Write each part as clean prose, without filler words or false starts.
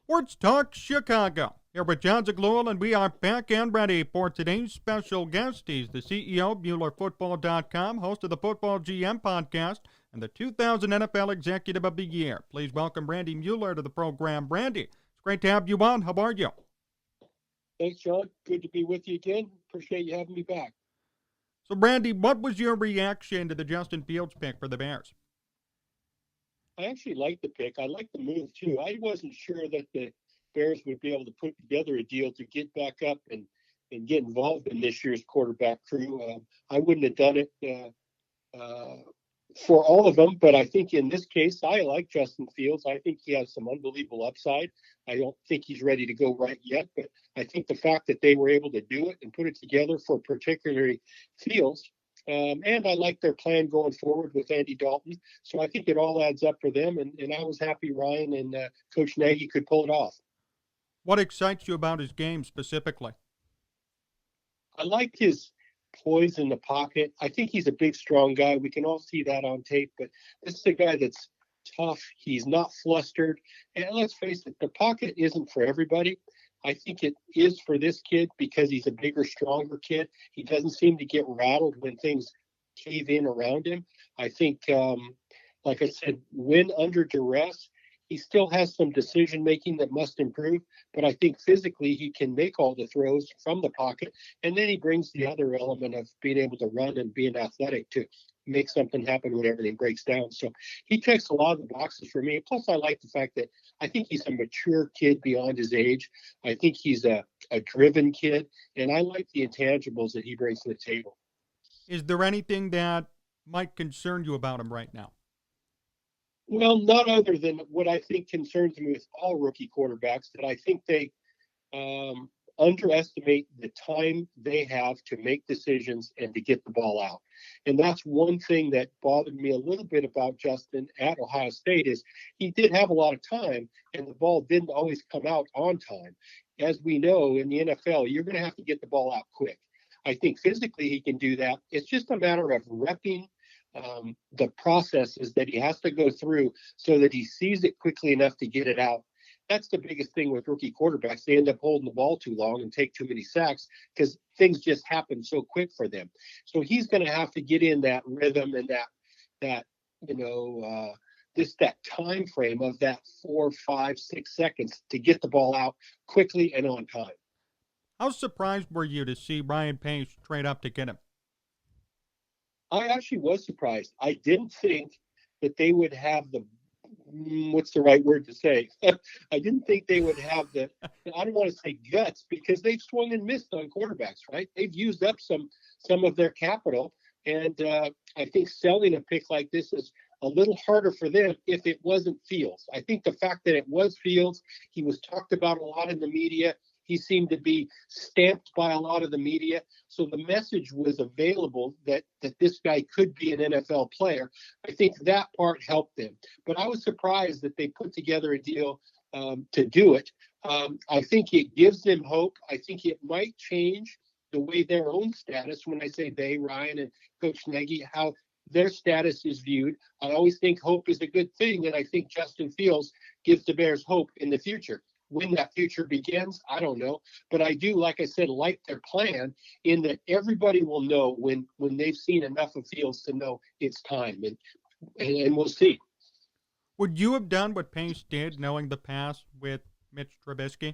Sports Talk Chicago. Here with Jon Zaghloul, and we are back and ready for today's special guest. He's the CEO of MuellerFootball.com, host of the Football GM podcast, and the 2000 NFL Executive of the Year. Please welcome Randy Mueller to the program. Randy, it's great to have you on. How are you? Thanks, John. Good to be with you again. Appreciate you having me back. So, Randy, what was your reaction to the Justin Fields pick for the Bears? I actually like the pick. I like the move, too. I wasn't sure that the Bears would be able to put together a deal to get back up and get involved in this year's quarterback crew. I wouldn't have done it for all of them, but I think in this case, I like Justin Fields. I think he has some unbelievable upside. I don't think he's ready to go right yet, but I think the fact that they were able to do it and put it together for particularly Fields, and I like their plan going forward with Andy Dalton. So I think it all adds up for them, and I was happy Ryan and Coach Nagy could pull it off. What excites you about his game specifically? I like his poise in the pocket. I think he's a big, strong guy. We can all see that on tape, but this is a guy that's tough. He's not flustered. And let's face it, the pocket isn't for everybody. I think it is for this kid because he's a bigger, stronger kid. He doesn't seem to get rattled when things cave in around him. I think, like I said, when under duress, he still has some decision making that must improve, but I think physically he can make all the throws from the pocket. And then he brings the other element of being able to run and being athletic to make something happen when everything breaks down. So he checks a lot of the boxes for me. Plus, I like the fact that I think he's a mature kid beyond his age. I think he's a driven kid, and I like the intangibles that he brings to the table. Is there anything that might concern you about him right now? Well, not other than what I think concerns me with all rookie quarterbacks, that I think they underestimate the time they have to make decisions and to get the ball out. And that's one thing that bothered me a little bit about Justin at Ohio State is he did have a lot of time, and the ball didn't always come out on time. As we know, in the NFL, you're going to have to get the ball out quick. I think physically he can do that. It's just a matter of repping the processes that he has to go through so that he sees it quickly enough to get it out. That's the biggest thing with rookie quarterbacks. They end up holding the ball too long and take too many sacks because things just happen so quick for them. So he's going to have to get in that rhythm and that time frame of that 4, 5, 6 seconds to get the ball out quickly and on time. How surprised were you to see Ryan Pace trade up to get him? I actually was surprised. I didn't think that they would have what's the right word to say? I didn't think they would have I don't want to say guts, because they've swung and missed on quarterbacks, right? They've used up some of their capital. And I think selling a pick like this is a little harder for them if it wasn't Fields. I think the fact that it was Fields, he was talked about a lot in the media. He seemed to be stamped by a lot of the media. So the message was available that this guy could be an NFL player. I think that part helped them. But I was surprised that they put together a deal to do it. I think it gives them hope. I think it might change the way their own status, when I say they, Ryan and Coach Nagy, how their status is viewed. I always think hope is a good thing, and I think Justin Fields gives the Bears hope in the future. When that future begins, I don't know. But I do, like I said, like their plan in that everybody will know when they've seen enough of Fields to know it's time. And we'll see. Would you have done what Pace did, knowing the past with Mitch Trubisky?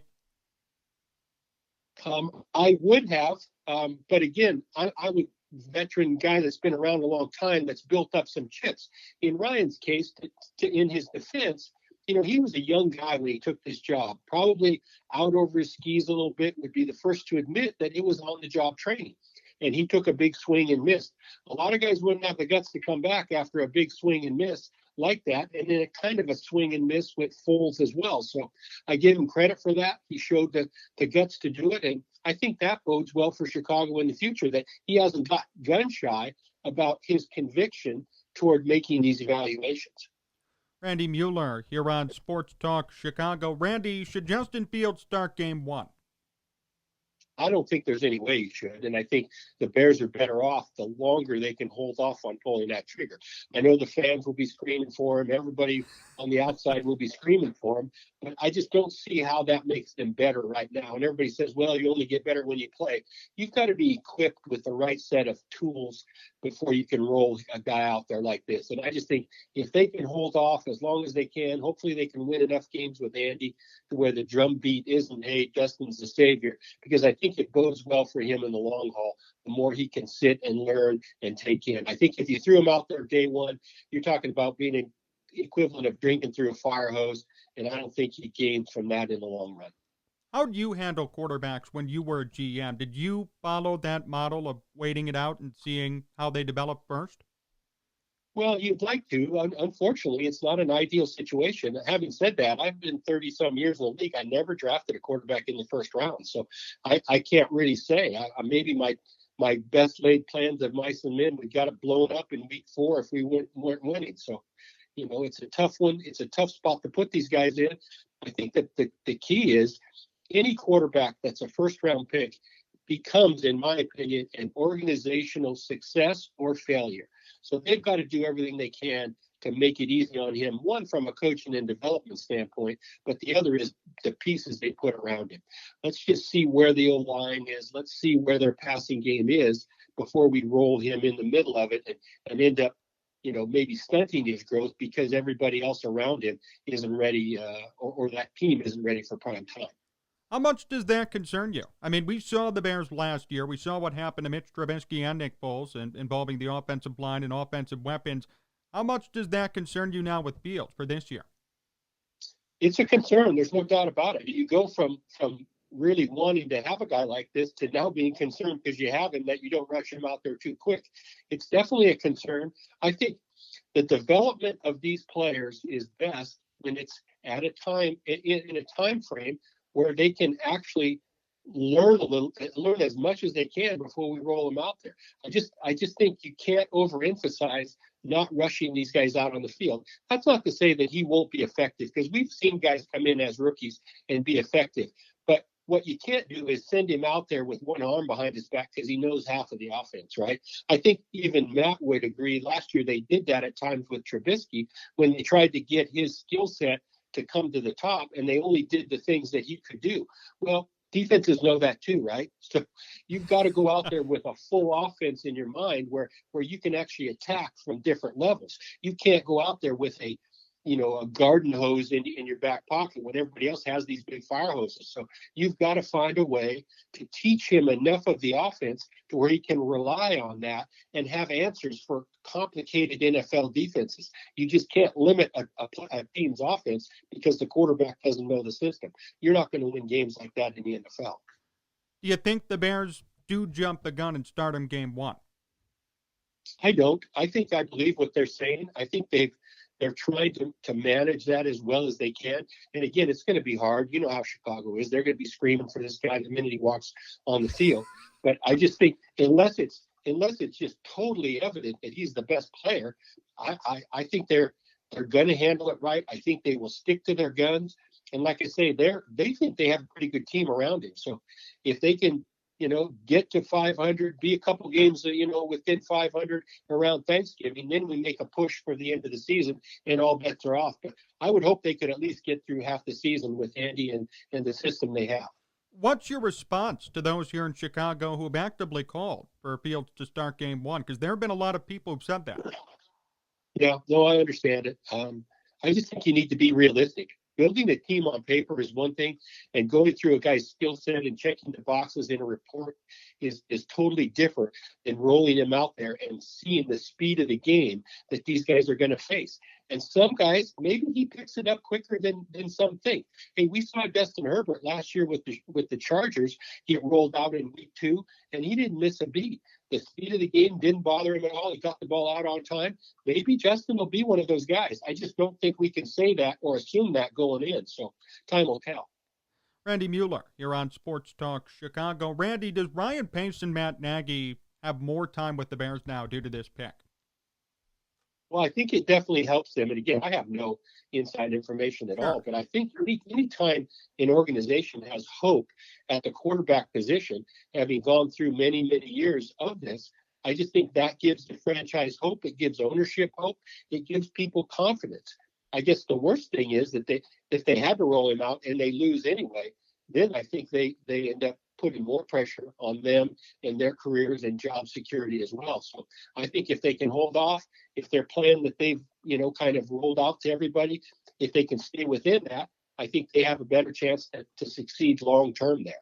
I would have. But again, I would veteran guy that's been around a long time that's built up some chips. In Ryan's case, in his defense, he was a young guy when he took this job, probably out over his skis a little bit, would be the first to admit that it was on-the-job training. And he took a big swing and missed. A lot of guys wouldn't have the guts to come back after a big swing and miss like that. And then a kind of a swing and miss with Foles as well. So I give him credit for that. He showed the guts to do it. And I think that bodes well for Chicago in the future, that he hasn't got gun shy about his conviction toward making these evaluations. Randy Mueller here on Sports Talk Chicago. Randy, should Justin Fields start game one? I don't think there's any way he should. And I think the Bears are better off the longer they can hold off on pulling that trigger. I know the fans will be screaming for him. Everybody on the outside will be screaming for him. But I just don't see how that makes them better right now. And everybody says, well, you only get better when you play. You've got to be equipped with the right set of tools before you can roll a guy out there like this. And I just think if they can hold off as long as they can, hopefully they can win enough games with Andy to where the drum beat isn't, hey, Justin's the savior, because I think it bodes well for him in the long haul. The more he can sit and learn and take in. I think if you threw him out there day one, you're talking about being an equivalent of drinking through a fire hose. And I don't think he gains from that in the long run. How did you handle quarterbacks when you were a GM? Did you follow that model of waiting it out and seeing how they develop first? Well, you'd like to. Unfortunately, it's not an ideal situation. Having said that, I've been 30-some years in the league. I never drafted a quarterback in the first round. So I can't really say. Maybe my best laid plans of mice and men, we got it blown up in week 4 if we weren't winning. So, it's a tough one. It's a tough spot to put these guys in. I think that the key is any quarterback that's a first-round pick becomes, in my opinion, an organizational success or failure. So they've got to do everything they can to make it easy on him, one from a coaching and development standpoint, but the other is the pieces they put around him. Let's just see where the O-line is. Let's see where their passing game is before we roll him in the middle of it and end up maybe stunting his growth because everybody else around him isn't ready or that team isn't ready for prime time. How much does that concern you? I mean, we saw the Bears last year. We saw what happened to Mitch Trubisky and Nick Foles involving the offensive line and offensive weapons. How much does that concern you now with Fields for this year? It's a concern. There's no doubt about it. You go from really wanting to have a guy like this to now being concerned because you have him that you don't rush him out there too quick. It's definitely a concern. I think the development of these players is best when it's at a time in a time frame where they can actually learn as much as they can before we roll them out there. I just think you can't overemphasize not rushing these guys out on the field. That's not to say that he won't be effective, because we've seen guys come in as rookies and be effective. But what you can't do is send him out there with one arm behind his back because he knows half of the offense, right? I think even Matt would agree. Last year they did that at times with Trubisky when they tried to get his skill set to come to the top, and they only did the things that he could do. Well, defenses know that too, right? So you've got to go out there with a full offense in your mind where you can actually attack from different levels. You can't go out there with a garden hose in your back pocket when everybody else has these big fire hoses. So you've got to find a way to teach him enough of the offense to where he can rely on that and have answers for complicated NFL defenses. You just can't limit a team's offense because the quarterback doesn't know the system. You're not going to win games like that in the NFL. Do you think the Bears do jump the gun and start him game 1? I don't. I believe what they're saying. I think they're trying to manage that as well as they can. And again, it's going to be hard. You know how Chicago is. They're going to be screaming for this guy the minute he walks on the field. But I just think unless it's just totally evident that he's the best player, I think they're going to handle it right. I think they will stick to their guns. And like I say, they think they have a pretty good team around him. So if they can, get to 500, be a couple games, within 500 around Thanksgiving, then we make a push for the end of the season and all bets are off. But I would hope they could at least get through half the season with Andy and the system they have. What's your response to those here in Chicago who have actively called for Fields to start game 1? Because there have been a lot of people who've said that. Yeah, no, I understand it. I just think you need to be realistic. Building a team on paper is one thing, and going through a guy's skill set and checking the boxes in a report is totally different than rolling him out there and seeing the speed of the game that these guys are going to face. And some guys, maybe he picks it up quicker than some think. Hey, we saw Justin Herbert last year with the Chargers get rolled out in week 2, and he didn't miss a beat. The speed of the game didn't bother him at all. He got the ball out on time. Maybe Justin will be one of those guys. I just don't think we can say that or assume that going in. So time will tell. Randy Mueller, you're on Sports Talk Chicago. Randy, does Ryan Pace and Matt Nagy have more time with the Bears now due to this pick? Well, I think it definitely helps them. And again, I have no inside information at all, but I think any time an organization has hope at the quarterback position, having gone through many, many years of this, I just think that gives the franchise hope. It gives ownership hope. It gives people confidence. I guess the worst thing is that if they had to roll him out and they lose anyway, then I think they end up putting more pressure on them and their careers and job security as well. So I think if they can hold off, if their plan that they've, kind of rolled out to everybody, if they can stay within that, I think they have a better chance to succeed long term there.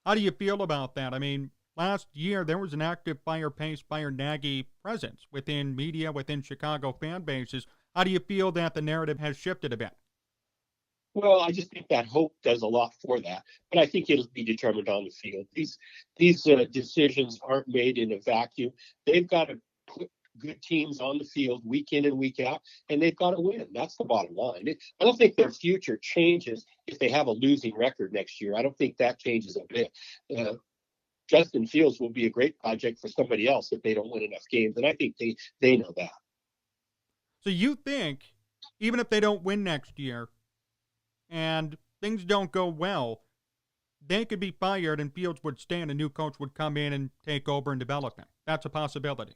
How do you feel about that? I mean, last year there was an active fire Pace, fire Nagy presence within media, within Chicago fan bases. How do you feel that the narrative has shifted a bit? Well, I just think that hope does a lot for that, but I think it'll be determined on the field. These decisions aren't made in a vacuum. They've got to put good teams on the field week in and week out, and they've got to win. That's the bottom line. I don't think their future changes if they have a losing record next year. I don't think that changes a bit. Justin Fields will be a great project for somebody else if they don't win enough games, and I think they know that. So you think, even if they don't win next year and things don't go well, they could be fired and Fields would stay and a new coach would come in and take over and develop him? That's a possibility.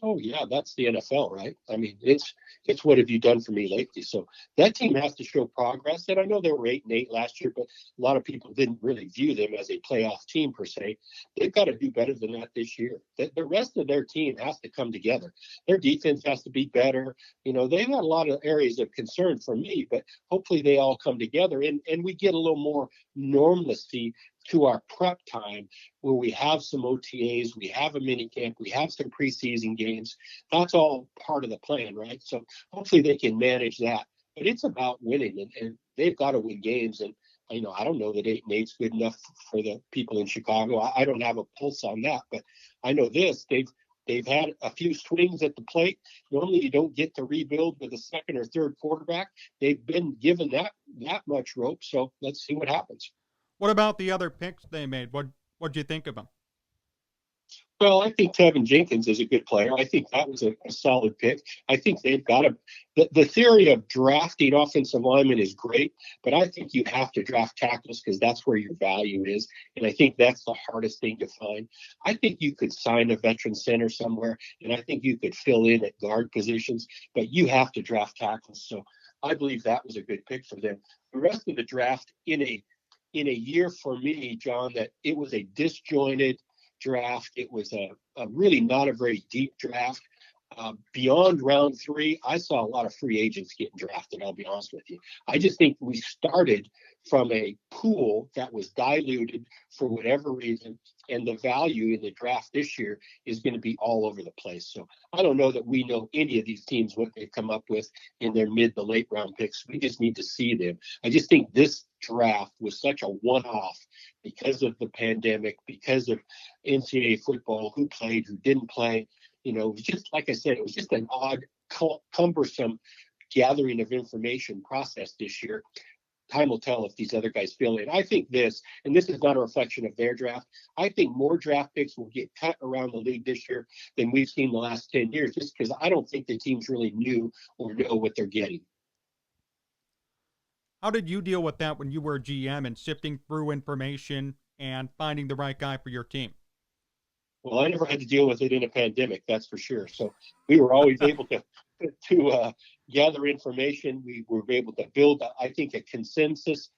Oh yeah, that's the NFL, right? I mean, it's what have you done for me lately? So that team has to show progress. And I know they were 8-8 last year, but a lot of people didn't really view them as a playoff team per se. They've got to do better than that this year. The rest of their team has to come together. Their defense has to be better. They've got a lot of areas of concern for me, but hopefully they all come together and we get a little more normalcy to our prep time where we have some OTAs, we have a mini camp, we have some preseason games. That's all part of the plan, right? So hopefully they can manage that. But it's about winning, and they've got to win games. And I don't know that 8-8 is good enough for the people in Chicago. I don't have a pulse on that, but I know this: they've had a few swings at the plate. Normally, you don't get to rebuild with a second or third quarterback. They've been given that much rope. So let's see what happens. What about the other picks they made? What'd you think of them? Well, I think Tevin Jenkins is a good player. I think that was a solid pick. I think they've got the theory of drafting offensive linemen is great, but I think you have to draft tackles because that's where your value is. And I think that's the hardest thing to find. I think you could sign a veteran center somewhere, and I think you could fill in at guard positions, but you have to draft tackles. So I believe that was a good pick for them. The rest of the draft in a year for me, John, that it was a disjointed draft. It was a really not a very deep draft. Beyond round 3, I saw a lot of free agents getting drafted, I'll be honest with you. I just think we started from a pool that was diluted for whatever reason, and the value in the draft this year is going to be all over the place. So I don't know that we know any of these teams what they've come up with in their mid to late round picks. We just need to see them. I just think this draft was such a one-off because of the pandemic, because of NCAA football, who played, who didn't play. It was just, like I said, it was just an odd, cumbersome gathering of information process this year. Time will tell if these other guys fill in. I think this, and this is not a reflection of their draft, I think more draft picks will get cut around the league this year than we've seen the last 10 years, just because I don't think the teams really knew or know what they're getting. How did you deal with that when you were a GM and sifting through information and finding the right guy for your team? Well, I never had to deal with it in a pandemic, that's for sure. So we were always able to gather information. We were able to build, I think, a consensus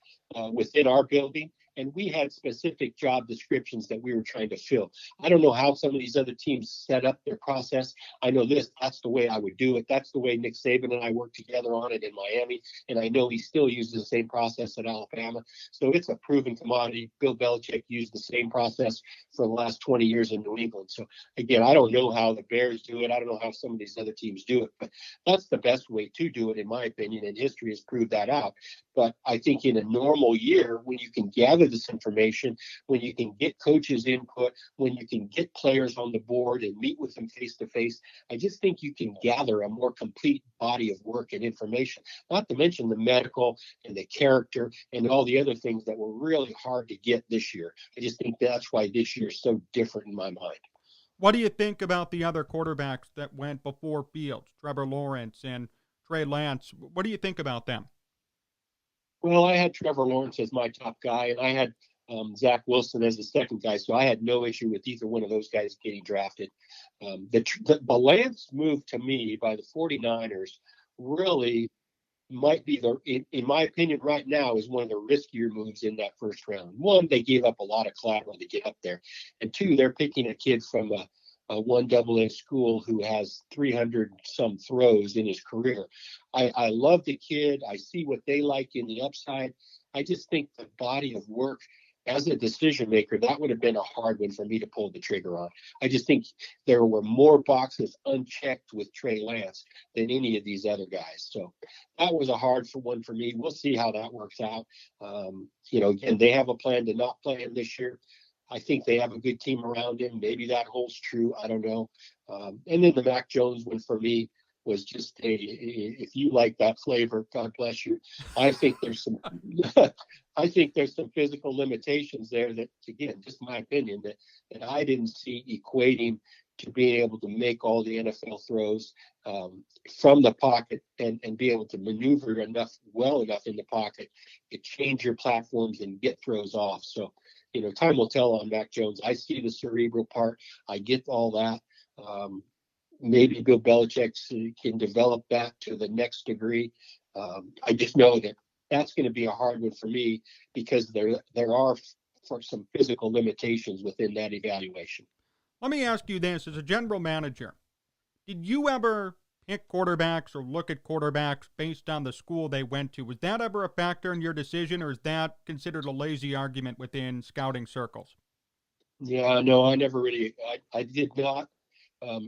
within our building. And we had specific job descriptions that we were trying to fill. I don't know how some of these other teams set up their process. I know that's the way I would do it. That's the way Nick Saban and I worked together on it in Miami. And I know he still uses the same process at Alabama. So it's a proven commodity. Bill Belichick used the same process for the last 20 years in New England. So again, I don't know how the Bears do it. I don't know how some of these other teams do it, but that's the best way to do it, in my opinion. And history has proved that out. But I think in a normal year, when you can gather this information, when you can get coaches' input, when you can get players on the board and meet with them face to face, I just think you can gather a more complete body of work and information, not to mention the medical and the character and all the other things that were really hard to get this year. I just think that's why this year is so different in my mind. What do you think about the other quarterbacks that went before Fields, Trevor Lawrence and Trey Lance? What do you think about them? Well, I had Trevor Lawrence as my top guy, and I had Zach Wilson as the second guy, so I had no issue with either one of those guys getting drafted. The Lance move to me by the 49ers really might be in my opinion right now, is one of the riskier moves in that first round. One, they gave up a lot of collateral to get up there, and two, they're picking a kid from a one double-A school who has 300 some throws in his career. I love the kid. I see what they like in the upside. I just think the body of work as a decision maker, that would have been a hard one for me to pull the trigger on. I just think there were more boxes unchecked with Trey Lance than any of these other guys. So that was a hard one for me. We'll see how that works out. Again, they have a plan to not play him this year. I think they have a good team around him. Maybe that holds true. I don't know. And then the Mac Jones one for me was just if you like that flavor, God bless you. I think there's some physical limitations there that, again, just my opinion, that I didn't see equating to being able to make all the NFL throws from the pocket and be able to maneuver well enough in the pocket to change your platforms and get throws off. So, time will tell on Mac Jones. I see the cerebral part. I get all that. Maybe Bill Belichick can develop that to the next degree. I just know that that's going to be a hard one for me because there are for some physical limitations within that evaluation. Let me ask you this, as a general manager, did you ever pick quarterbacks or look at quarterbacks based on the school they went to? Was that ever a factor in your decision, or is that considered a lazy argument within scouting circles? Yeah, no, I never really, I did not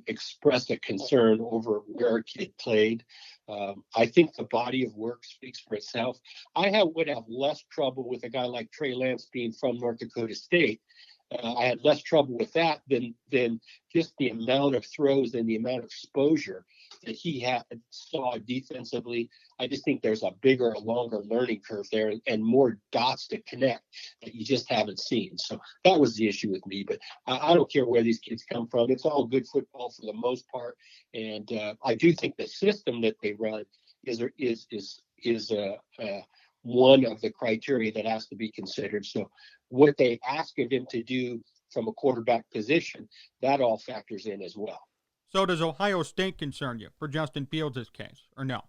express a concern over where a kid played. I think the body of work speaks for itself. I would have less trouble with a guy like Trey Lance being from North Dakota State. I had less trouble with that than just the amount of throws and the amount of exposure that he saw defensively. I just think there's a bigger, longer learning curve there and more dots to connect that you just haven't seen. So that was the issue with me. But I don't care where these kids come from. It's all good football for the most part. And I do think the system that they run is one of the criteria that has to be considered. So what they ask of him to do from a quarterback position, that all factors in as well. So does Ohio State concern you for Justin Fields' case, or no?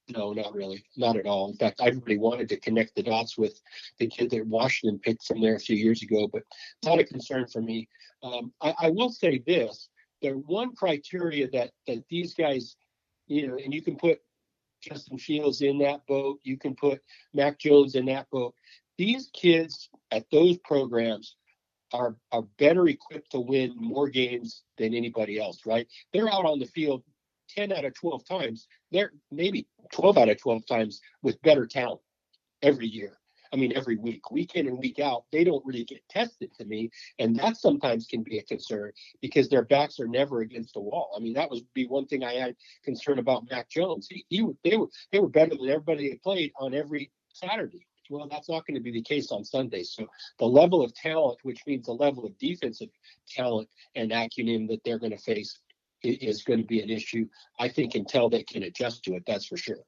No, not really. Not at all. In fact, I really wanted to connect the dots with the kid that Washington picked from there a few years ago, but not a concern for me. I will say this. The one criteria that these guys, and you can put Justin Fields in that boat, you can put Mac Jones in that boat. These kids at those programs are better equipped to win more games than anybody else, right? They're out on the field 10 out of 12 times. They're maybe 12 out of 12 times with better talent every year. I mean, every week in and week out, they don't really get tested to me. And that sometimes can be a concern because their backs are never against the wall. I mean, that would be one thing I had concern about Mac Jones. They were better than everybody they played on every Saturday. Well, that's not going to be the case on Sunday. So the level of talent, which means the level of defensive talent and acumen that they're going to face, is going to be an issue, I think, until they can adjust to it. That's for sure.